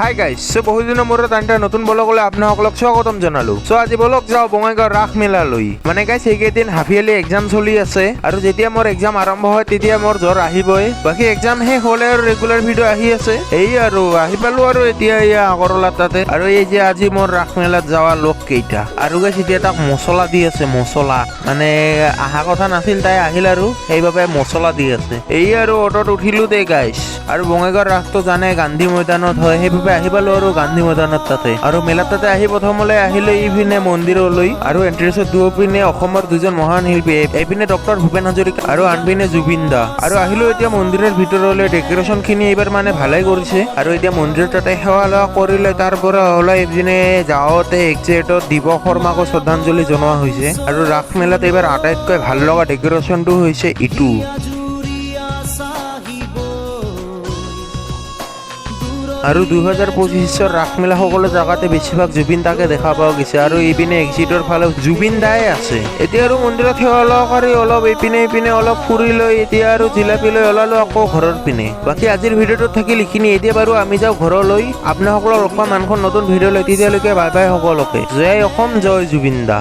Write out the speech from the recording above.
Hi guys, বহুত দিনৰ মূৰত আন এটা নতুন ব্লগলৈ আপোনাসকলক স্বাগতম জনালো। আজি ব্লগ যাওঁ বঙাইগাঁও ৰাস মেলালৈ। মানে গাইজ এইকেইদিন হাফ ইয়াৰলি এক্সাম চলি আছে আৰু যেতিয়া মোৰ এক্সাম আৰম্ভ হয় তেতিয়া মোৰ জ্বৰ আহিবই। বাকী এক্সাম শেষ হ'লে আৰু ৰেগুলাৰ ভিডিঅ' আহি আছে। এই আৰু আহি পালো আৰু এতিয়া এয়া আগৰৱালাত তাতে। আৰু এই যে আজি মোৰ ৰাস মেলাত যোৱা লোক কেইটা আৰু গাইজ এতিয়া তাক মছলা দি আছে। মছলা মানে অহা কথা নাছিল, তাই আহিল আৰু সেইবাবে মছলা দি আছে। এই আৰু অটত উঠিলো দে গাইজ। আৰু বঙাইগাঁৱৰ ৰাসটো জানে গান্ধী মৈদানত হয়, সেইবাবে আহি পালো আৰু গান্ধী মৈদানত তাতে। আৰু মেলাত তাতে আহি প্ৰথমলৈ আহিলো ইপিনে মন্দিৰলৈ আৰু এন্ট্ৰেন্সত দুপিনে অসমৰ দুজন মহান শিল্পী, এইপিনে ডক্টৰ ভূপেন হাজৰিকা আৰু আনপিনে জুবিন দা। আৰু আহিলো এতিয়া মন্দিৰৰ ভিতৰলৈ। ডেকৰেশ্যন খিনি এইবাৰ মানে ভালেই কৰিছে। আৰু এতিয়া মন্দিৰৰ তাতে সেৱা লোৱা কৰিলে তাৰ পৰা ওলাই ইপিনে যাওঁতে এক্সিটত দিব্য শৰ্মাকো শ্ৰদ্ধাঞ্জলি জনোৱা হৈছে। আৰু ৰাস মেলাত এইবাৰ আটাইতকৈ ভাল লগা ডেকৰেশ্যনটো হৈছে ইটো। আৰু 2025 ৰাস মেলা সকলো জেগাতে বেছিভাগ জুবিন দাকে দেখা পোৱা গৈছে। আৰু এইপিনে এক্সিটৰ ফালে জুবিন দাই আছে। এতিয়া আৰু মন্দিৰত সেৱা লোৱা কৰি অলপ ইপিনে অলপ ফুৰি লৈ এতিয়া আৰু জিলাপি লৈ ওলালো আকৌ ঘৰৰ পিনে। বাকী আজিৰ ভিডিঅ'টোত থাকিল এইখিনি। এতিয়া বাৰু আমি যাওঁ ঘৰলৈ। আপোনাসকলৰ লগ পাম আনখন নতুন ভিডিঅ' লৈ। তেতিয়ালৈকে বাই বাই সকলোকে। জয় অসম, জয় জুবিন দা।